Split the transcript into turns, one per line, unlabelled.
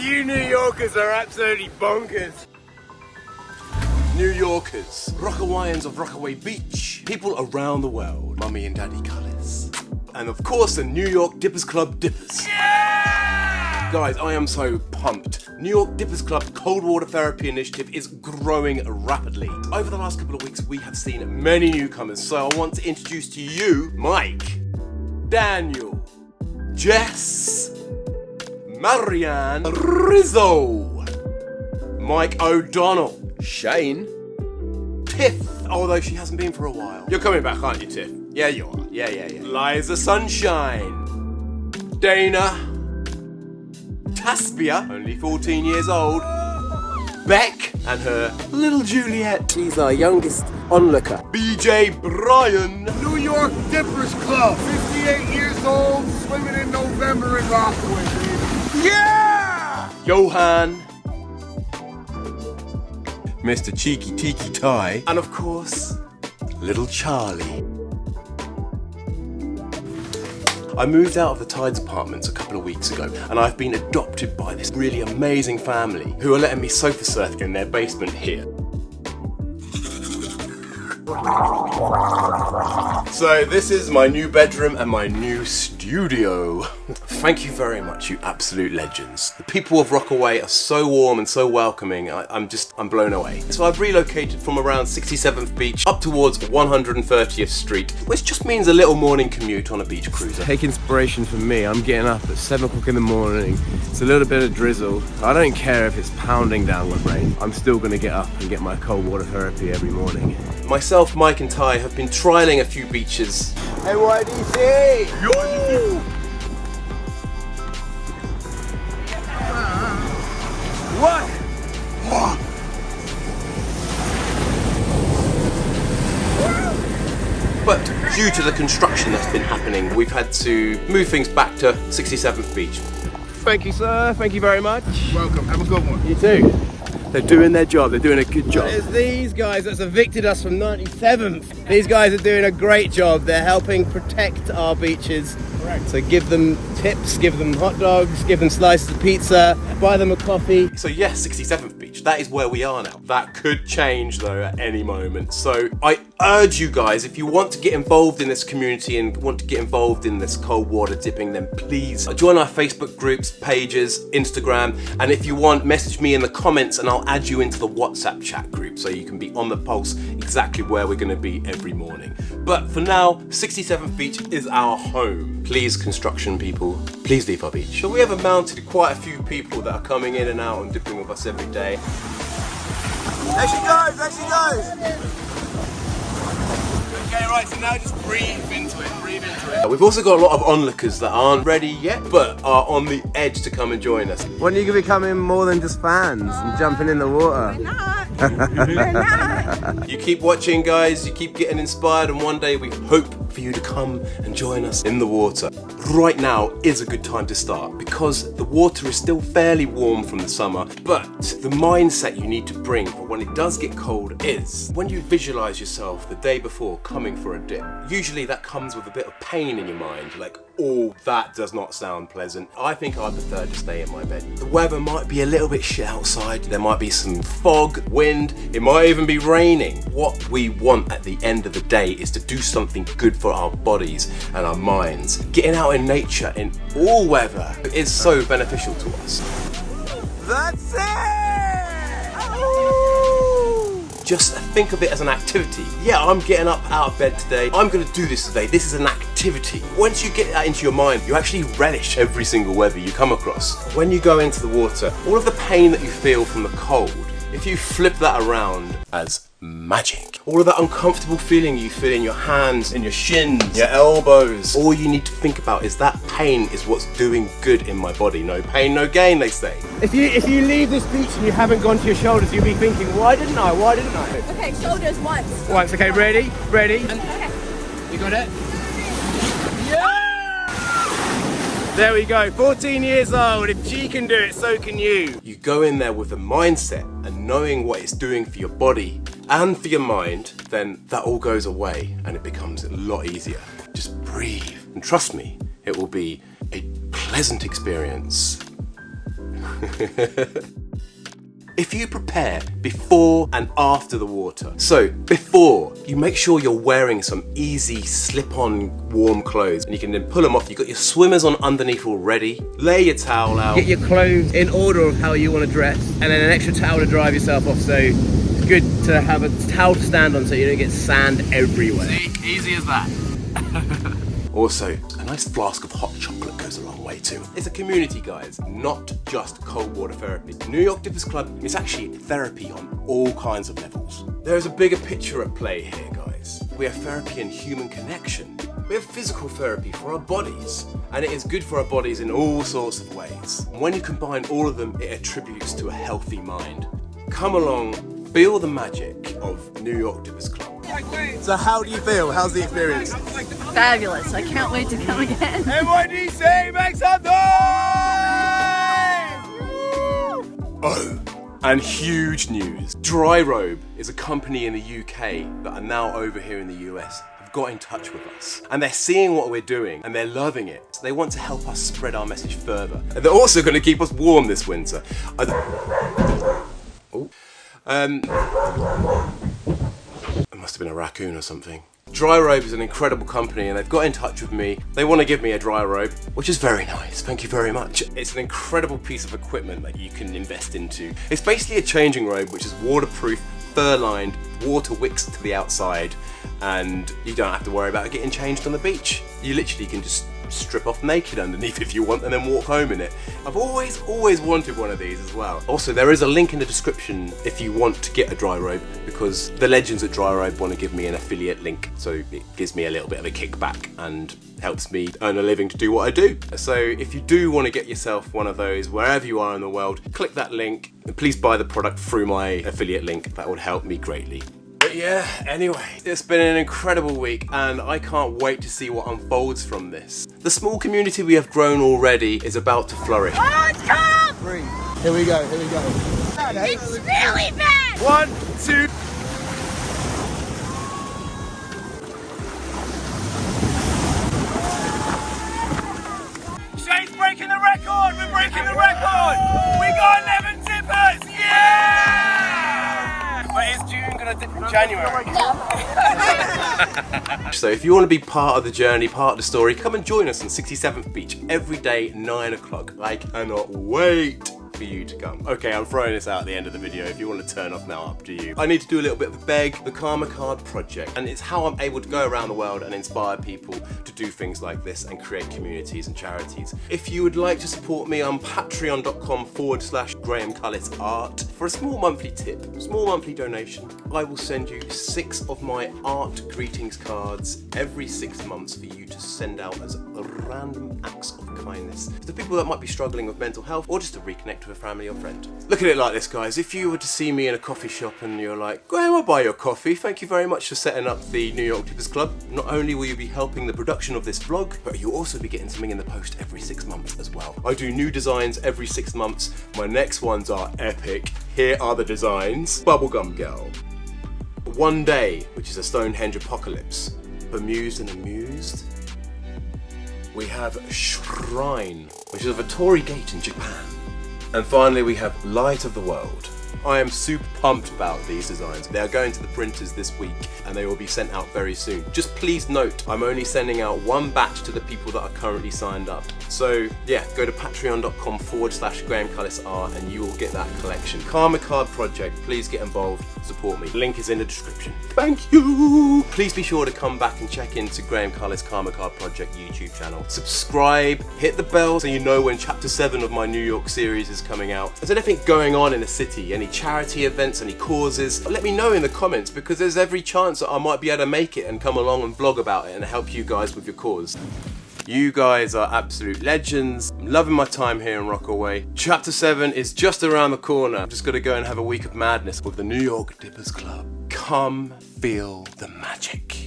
You New Yorkers are absolutely bonkers. New Yorkers, Rockawayans of Rockaway Beach, people around the world, Mummy and Daddy Cullis. And of course the New York Dippers Club Dippers. Yeah! Guys, I am so pumped. New York Dippers Club Cold Water Therapy Initiative is growing rapidly. Over the last couple of weeks we have seen many newcomers, so I want to introduce to you Mike, Daniel, Jess, Marianne, Rizzo, Mike O'Donnell, Shane, Tiff, although she hasn't been for a while. You're coming back, aren't you, Tiff? Yeah, you are. Yeah. Liza Sunshine, Dana, Taspia, only 14 years old, Beck, and her little Juliet. She's our youngest onlooker. BJ Bryan,
New York Dippers Club, 58 years old, swimming in November in Rockaway, baby.
Yeah! Johan, Mr. Cheeky Tiki Tie, and of course, little Charlie. I moved out of the Tides apartments a couple of weeks ago, and I've been adopted by this really amazing family who are letting me sofa surf in their basement here. So this is my new bedroom and my new studio. Thank you very much, you absolute legends. The people of Rockaway are so warm and so welcoming. I'm blown away. So I've relocated from around 67th Beach up towards 130th Street, which just means a little morning commute on a beach cruiser. Take inspiration from me. I'm getting up at 7 o'clock in the morning. It's a little bit of drizzle. I don't care if it's pounding down with rain. I'm still gonna get up and get my cold water therapy every morning. Myself, Mike and Ty have been trialing a few beaches. NYDC! Yo! What? But due to the construction that's been happening, we've had to move things back to 67th Beach. Thank you, sir. Thank you very much.
Welcome. Have a good one.
You too. They're doing their job, they're doing a good job. It's these guys that's evicted us from 97th. These guys are doing a great job. They're helping protect our beaches. Correct. So give them tips, give them hot dogs, give them slices of pizza, buy them a coffee. So yes, 67th Beach, that is where we are now. That could change though at any moment. So I urge you guys, if you want to get involved in this community and want to get involved in this cold water dipping, then please join our Facebook groups, pages, Instagram, and if you want, message me in the comments and I'll add you into the WhatsApp chat group so you can be on the pulse exactly where we're going to be every morning. But for now, 67th Beach is our home. Please, construction people, please leave our beach. So we have mounted quite a few people that are coming in and out and dipping with us every day. There she goes, there she goes! Okay, right, so now just breathe into it, We've also got a lot of onlookers that aren't ready yet, but are on the edge to come and join us. When are you going to be becoming more than just fans and jumping in the water?
We're not. We're not.
You keep watching, guys, you keep getting inspired, and one day we hope for you to come and join us in the water. Right now is a good time to start because the water is still fairly warm from the summer, but the mindset you need to bring for when it does get cold is when you visualize yourself the day before coming for a dip. Usually that comes with a bit of pain in your mind, like, oh, that does not sound pleasant. I think I prefer to stay in my bed. The weather might be a little bit shit outside, there might be some fog, wind, it might even be raining. What we want at the end of the day is to do something good for our bodies and our minds. Getting out in nature in all weather is so beneficial to us. That's it! Oh! Just think of it as an activity. Yeah, I'm getting up out of bed today. I'm gonna do this today. This is an activity. Once you get that into your mind, you actually relish every single weather you come across. When you go into the water, all of the pain that you feel from the cold, if you flip that around as magic, all of that uncomfortable feeling you feel in your hands, in your shins, your elbows, all you need to think about is that pain is what's doing good in my body. No pain, no gain, they say. If you leave this beach and you haven't gone to your shoulders, you'll be thinking, why didn't I?
Okay, shoulders once.
Once, okay, ready?
Okay.
You got it? Yeah! There we go, 14 years old. If she can do it, so can you. You go in there with a mindset and knowing what it's doing for your body and for your mind, then that all goes away and it becomes a lot easier. Just breathe and trust me, it will be a pleasant experience. If you prepare before and after the water, so before, you make sure you're wearing some easy slip-on warm clothes and you can then pull them off. You've got your swimmers on underneath already, lay your towel out.
Get your clothes in order of how you want to dress, and then an extra towel to dry yourself off, so it's good to have a towel to stand on so you don't get sand everywhere.
See, easy as that. Also, a nice flask of hot chocolate goes a long way too. It's a community, guys, not just cold water therapy. New York Dippers Club is actually therapy on all kinds of levels. There is a bigger picture at play here, guys. We have therapy and human connection. We have physical therapy for our bodies, and it is good for our bodies in all sorts of ways. And when you combine all of them, it attributes to a healthy mind. Come along, feel the magic of New York Dippers Club.
So how do you feel? How's the experience?
Fabulous. I can't wait to come again.
NYDC, make some noise!
Oh, and huge news. Dry Robe is a company in the UK that are now over here in the US. Have got in touch with us. And they're seeing what we're doing and they're loving it. So they want to help us spread our message further. And they're also going to keep us warm this winter. It must have been a raccoon or something. Dry Robe is an incredible company and they've got in touch with me. They want to give me a dry robe, which is very nice. Thank you very much. It's an incredible piece of equipment that you can invest into. It's basically a changing robe, which is waterproof, fur-lined, water wicks to the outside, and you don't have to worry about getting changed on the beach. You literally can just strip off naked underneath if you want and then walk home in it. I've always wanted one of these as well. Also, there is a link in the description if you want to get a dry robe, because the legends at Dry Robe want to give me an affiliate link, so it gives me a little bit of a kickback and helps me earn a living to do what I do. So if you do want to get yourself one of those wherever you are in the world, click that link and please buy the product through my affiliate link. That would help me greatly. But yeah, anyway, it's been an incredible week and I can't wait to see what unfolds from this. The small community we have grown already is about to flourish.
Oh, it's cold!
Breathe. Here we go, here we go.
It's really bad!
1, 2.
Shane's breaking the record! We're breaking the record! We got 11 dippers! Yeah! But is June gonna dip in January?
So if you want to be part of the journey, part of the story, come and join us on 67th Beach every day, 9 o'clock. I cannot wait for you to come. Okay, I'm throwing this out at the end of the video. If you want to turn off now, up to you. I need to do a little bit of a beg, the Karma Card Project, and it's how I'm able to go around the world and inspire people to do things like this and create communities and charities. If you would like to support me on patreon.com/Graham Cullis Art for a small monthly tip, small monthly donation, I will send you 6 of my art greetings cards every 6 months for you to send out as random acts of kindness to people that might be struggling with mental health or just to reconnect with a family or friend. Look at it like this, guys. If you were to see me in a coffee shop and you're like, Graham, I'll buy your coffee. Thank you very much for setting up the New York Dippers Club. Not only will you be helping the production of this vlog, but you'll also be getting something in the post every 6 months as well. I do new designs every 6 months. My next ones are epic. Here are the designs. Bubblegum Girl. One Day, which is a Stonehenge apocalypse. Bemused and Amused. We have Shrine, which is a Vittori Gate in Japan. And finally we have Light of the World. I am super pumped about these designs. They are going to the printers this week and they will be sent out very soon. Just please note, I'm only sending out 1 batch to the people that are currently signed up. So yeah, go to patreon.com/Graham Cullis Art and you will get that collection. Karma Card Project, please get involved, support me. Link is in the description. Thank you! Please be sure to come back and check into Graham Cullis Karma Card Project YouTube channel. Subscribe, hit the bell so you know when chapter 7 of my New York series is coming out. Is there anything going on in the city? Any charity events, any causes? Let me know in the comments because there's every chance that I might be able to make it and come along and vlog about it and help you guys with your cause. You guys are absolute legends. I'm loving my time here in Rockaway. Chapter 7 is just around the corner. I'm just gonna go and have a week of madness with the New York Dippers Club. Come feel the magic.